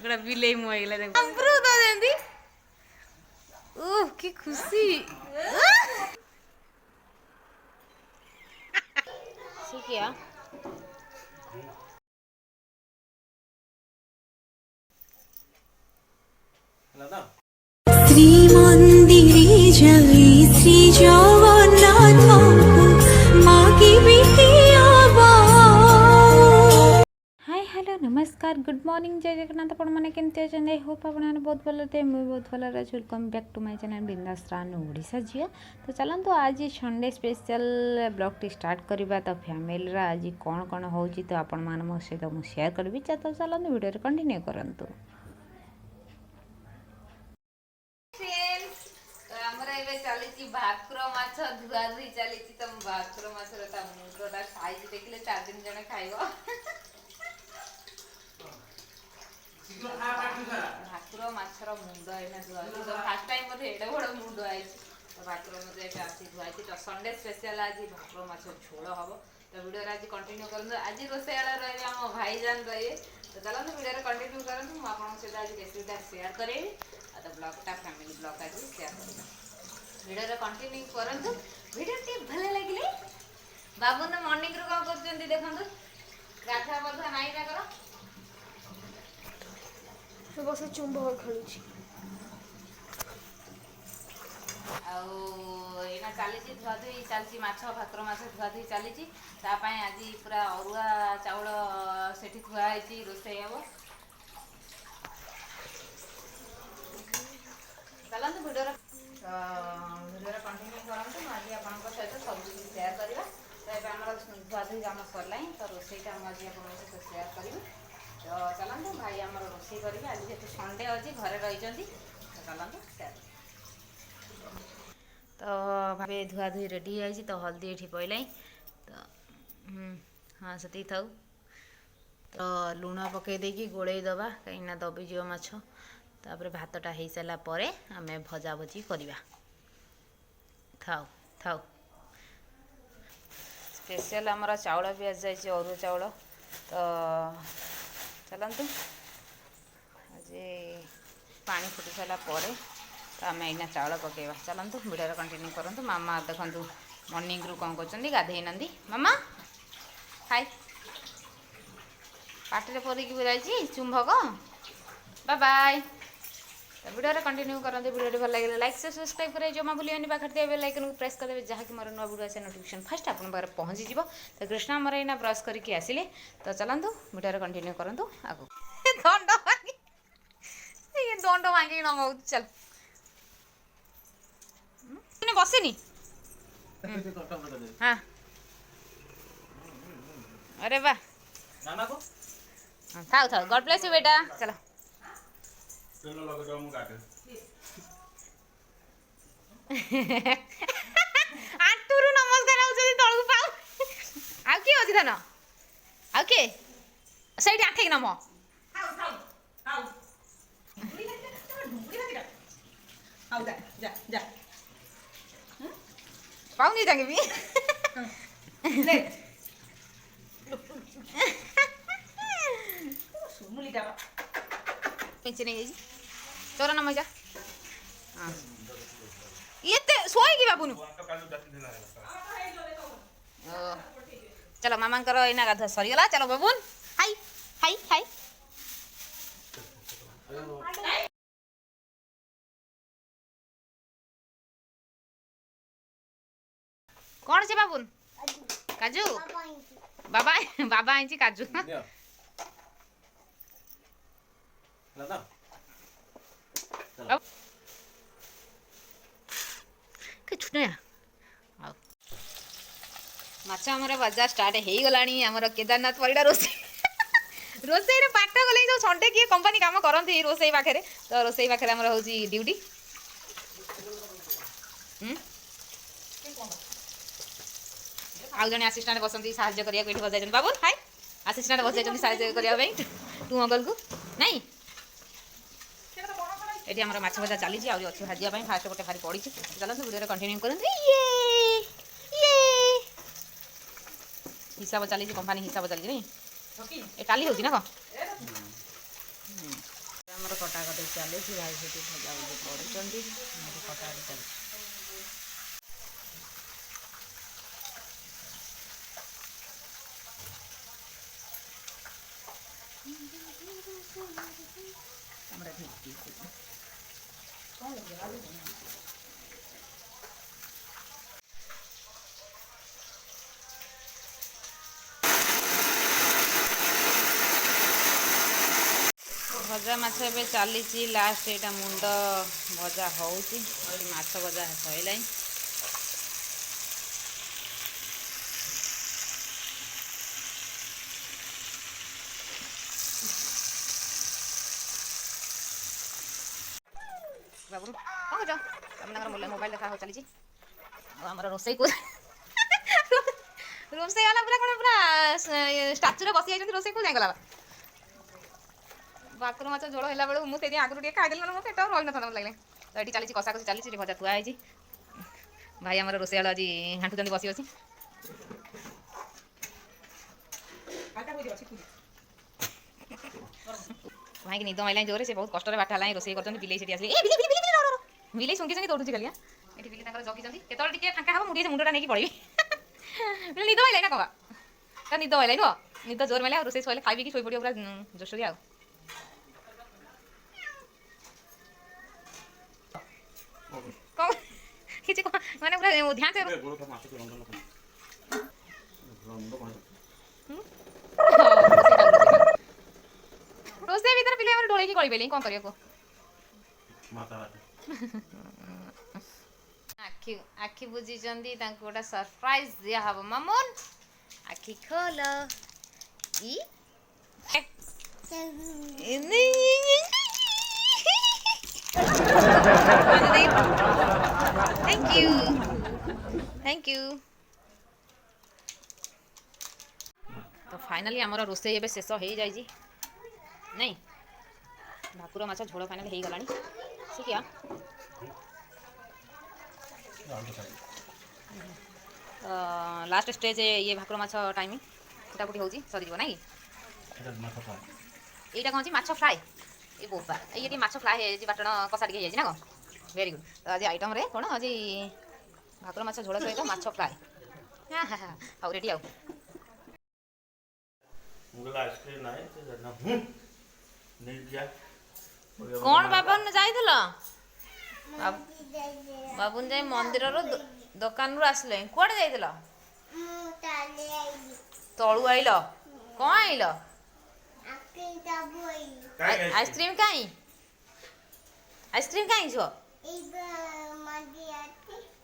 गोटा बिलेई मुआइला देख अमृत देंदी ओह की खुशी क्या শ্রীমন্দিরে যাই শ্রী জগন্নাথଙ୍କୁ ମାଗିବି हाय हेलो नमस्कार गुड मॉर्निंग जय जगन्नाथ आपण मैंने केमती अच्छा आई होप आपने बहुत भल थे मुझे बहुत भल रही welcome back to my channel बिंदास रान ओडिशा झील तो चलते आज संडे स्पेशल ब्लॉग टी स्टार्ट करवा तो फैमिली आज कौन कौन हो तो आपण मो सहित मुझे शेयर करी तो चलते वीडियो कंटिन्यू करूँ चली भाकुर माछ धुआ धुई चली तो भाकुर माछर मुंडा साइज देखिले 4 दिन जने खाइब भाकुर माछर मुंड एना धुआ तो फर्स्ट टाइम मते एडे बड़ मुंड आइछि तो भाकुर मते एटा आसी धुआइछि तो संडे स्पेशल आज भाकुर माछ झोल हबो तो वीडियो आज कंटिन्यू करनु आज रोसेला रहबे हम भाईजान रहे तो चलो वीडियो कंटिन्यू करनु म आपन से आज रेसिपीटा शेयर करेबी आ तो ब्लॉगटा फैमिली ब्लॉग आज शेयर करबी वीडियो कंटिन्यू करंतु वीडियो टी भले लगिले बाबू ने मॉर्निंग रो का करचंदी देखंतु गाथा बधा नाही ना करो सुबह से चुंबक खेलुची आना चली धुआ धुई चलती माछ भाकुर माछ धुआ धुई चली आज पूरा अरुआ चाउल से थुआई रोसे हम चलते वीडियो वीडियो कंटिन्यू करते आज आप सहित सब शेयर करवा तो ये आम धुआ धुई आम सरला तो रोसईटा मुझे आप सहित शेयर करी तो चलते भाई आम रोसे करेंगे आज जेहतु संडे अच्छी घरे रही चलते शेयर तो भाई धुआ धुई रेडी है तो हल्दी ये पड़े तो हाँ से थाऊ तो लुण पकई देकी गोड़े दबा कहीं दबिज माछ तापर भातटा हो सारा पर आम भजा भजी करवा थाऊ थाऊ स्पेशल आमर चाउल भी आज जाए अरुआ चाउल तो चलतु आज पानी फुटी सारा पर तो आम एना चाउल पकेवा चलतु वीडियो कंटिन्यू करूँ मामा देखु मॉर्निंग रू कौन कर गाधे ना मामा हाय पाटे पड़की जाइए चुंबक बाय बाय तो वीडियो कंटिन्यू करते वीडियो भल लगे लाइक से सब्सक्राइब करें जमा भूलिए पाखे बेल आइकन को प्रेस करेंगे जहाँकि मोर नुआ वीडियो आसे नोटिफिकेशन फास्ट आप पहुँची तो कृष्णा मोर एना ब्रश करके आसिले तो चलतु वीडियो कंटिन्यू करूँ आगो दंड भांगी नंगा चल बसेनी हाँ अरे वाह थाऊ थाऊ गॉड ब्लेस यू बेटा चलो आंटूरु नमस्कार आउछथि तळकु पाउ आ के अछि धन आ के सैठी आठे नम थाऊ थाऊ थाऊ आउ जा जा जा पाउनी जाके भी ले सुमुली का पेंचे नहीं गई चोरा नम जा हां ये ते सोई की बाबू चलो मामा करो इना गाधा सरी गला चलो बाबून हाय हाय हाय कौन से बाबून काजू बाबा बाबा आइची काजू माछ आमर बजार स्टार्ट हो गला आमर केदारनाथ पड़ा रोसे रोसे पाठ गले जो संडे किए कंपनी काम करती रोसे पाखे तो रोसे पाखे आमर हूँ ड्यूटी आउ जने असिस्टेंट बसंती साहाय्य करिया कोठी बजाय बाबू हाय असिस्टेंट बजाय साहाय्य करिया टू अंकल को नहीं ये आम माछ भजा चली अच्छी भाजा फास्ट गोटे भारी पड़ी चलते वीडियो कंटिन्यू करते हिसाब चली कंपानी हिसाब चली नहीं ये काली होची ना कौन ଆମର କଟାକଟି ଚାଲିଛି, ଭାଇ ସେଠି ଭଜାଭଜି କରୁଛନ୍ତି, ଆମର କଟାକଟି ଚାଲିଛି। ଆମର ଭଜା ମାଛ ଏବେ ଚାଲିଛି, ଲାଷ୍ଟ ଏଇଟା ମୁଣ୍ଡ ଭଜା ହେଉଛି, ମାଛ ଭଜା ସଇଲାଣି। ବାବୁ କ'ଣ କରୁଛ? ତମେ ତାଙ୍କର ମୋବାଇଲ ଦେଖା ଚାଲିଛି। ଆଉ ଆମର ରୋଷେଇ ରୋଷେଇ ହେଲା ପୁରା କ'ଣ ପୁରା ଷ୍ଟାଚୁରେ ବସି ଯାଇଛନ୍ତି, ରୋଷେଇ କେଉଁ ଯାଇଗଲା। ଭାକୁର ମାଛ ଝୋଳ ହେଲା ବେଳକୁ ମୁଁ ସେଇଠି ଆଗରୁ ଟିକେ ଖାଇଦେଲି, ମୋ ପେଟ ରହିନଥାନ୍ତା ମୋତେ ଲାଗିଲା। ତ ଏଠି ଚାଲିଛି କଷାକଷି ଚାଲିଛି, ଏଠି ଭଜା ଥୁଆ ହେଇଛି। ଭାଇ ଆମର ରୋଷେଇଆଳ ଆଜି ଘାଣ୍ଟୁଛନ୍ତି ବସି ବସି। ଭାଇକି ନିଦ ମାଇଲାଣି ଜୋରେ, ସେ ବହୁତ କଷ୍ଟରେ ବାଟ ହେଲାଣି, ରୋଷେଇ କରୁଛନ୍ତି। ବିଲେଇ ସେଠି ଆସିଲେ, ବିଲେଇ ଶୁଙ୍କି ଶୁଙ୍କି ଦୌଡୁଛି ଖାଲି। ଏଠି ବିଲେଇ ତାଙ୍କର ଜଗିଛନ୍ତି, କେତେବେଳେ ଟିକେ ଫାଙ୍କା ହବ ମୁଁ ଟିକେ ମୁଣ୍ଡଟା ନେଇକି ପଳେଇବି। ନିଦ ମାଇଲାଣି ନା କବା ନିଦ ମାଇଲାଣି ନୁହଁ, ନିଦ ଜୋର ମାଇଲା। ରୋଷେଇ ସଇଲେ ଖାଇବି କି ଶୋଇପଡ଼ିବ ପୁରା ଜୋରସୋରିଆ ଆଉ। କ'ଣ କିଛି ମାନେ ପୁରା ଧ୍ୟାନ ସେ ରୋଷେଇ ଭିତରେ ପିଲା ଆମର ଢୋଳେଇକି ଗଳିବେଲି, କ'ଣ କରିବାକୁ। ଆଖି ବୁଝିଛନ୍ତି, ତାଙ୍କୁ ଗୋଟେ ସରପ୍ରାଇଜ ଦିଆହବ। ମାମୁନ ଆଖି ଖୋଲ। Thank you. तो फाइनाली आमर रोषे ए शेष हो जाए नहीं, भाकुर माछ झोल फाइनाल हो गला क्या लास्ट स्टेज ये भाकुर माछ टाइम फुटाफुटी हो सरीज ना कि यहाँ कौन माछ फ्राए ये बोपा ये माछ फ्राए हो बाटण कषा टे ना कौन वेरी गुड। तो आज आइटम रे कौन आज भाकुर माछ झोल सहित माछ फ्राए हाँ हाँ हाँ हाउ रेडी आउ कौन बाबन जाई बाबुन जाई मंदिर दुकान रु आसले कुआडे जाइथिल तळु आइल कौन आइल आइसक्रीम कहीं आइसक्रीम कहीं छो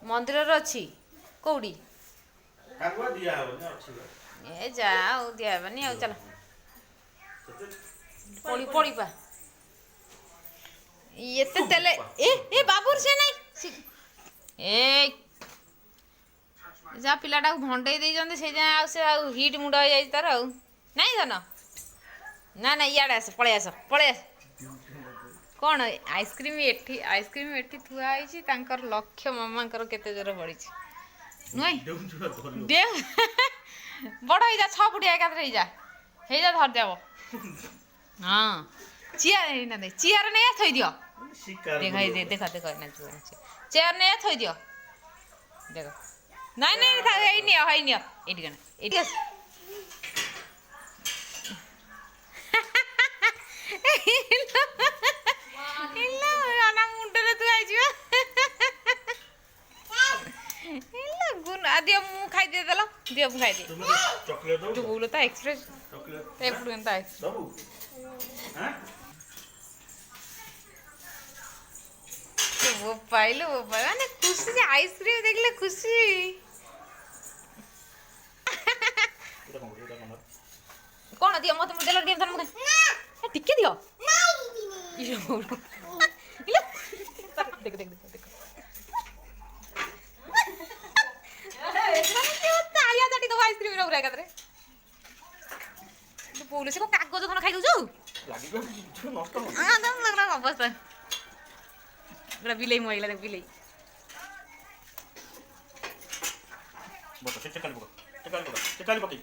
मंदिर अच्छी कौड़ी ए जा दिया हेनी आ चल पड़ी पड़ी पा ये तेले ए बाबूर से नहीं ए जा पिलाटा भंडे दे से जाए से हिट मुंड हो जाए तार नहीं जान ना ना इे आस पलि आस कौन आइसक्रीम एठी थुआई लक्ष्य मामा केते जोर बढ़ी नुह बड़ हो जा 6 फुटिया एकाथरे हो जा धरदेव हाँ चेयर नहीं चेयर नहीं थई दियो देखा देखा देखा चेयर नहीं थई दियो देख नहीं नहीं मुंडे तू आई दियो मु खाई दे देलो दियो मु खाई दे जो बोलो ता एक्सप्रेस ते पुडू एंता है वो पाइलो माने खुशी से आइसक्रीम देखले खुशी कौन दियो मत मुझे लड़ गेम थान टिके दियो देख देख देख देख तालिया चाटी दो आइसक्रीम रो रे कतरे तो पुलिस को कागज खन खाइ दउ लागि गयो नष्ट हो आ दम लगरा अवस्था बड़ा बिलाई मोइला देख बिलाई बतो चेकाली पकी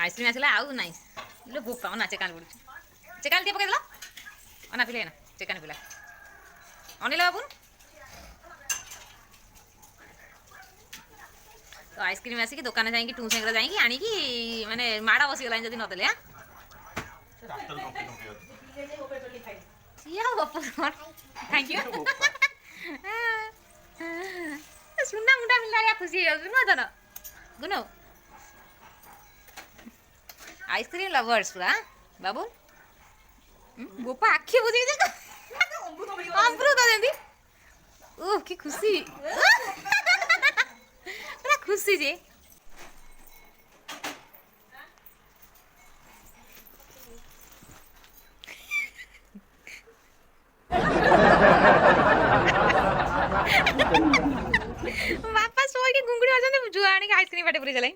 आइसक्रीम आसला आउ नाइस ले भूपा ना चेकाली पड़ी चेकाली पके दला अना पिले ना चिकन पिला अनिल बाबू तो आइसक्रीम आसिक दुकान जाइए टू सेंगर जाइए आणिकी माने माड़ा बसीगला जदि नदेले हाँ थैंक यू सुनना मुंडा मिला या खुशी है सुनो तो ना गुनो आइसक्रीम लवर्स पूरा बाबू गोपा आखी बुझी जे अमृत देंदी ओह की खुशी पूरा खुशी जे बापा सोई के गुंगड़ी अजन जुआणी के आइसक्रीम बाटे पूरी चलाई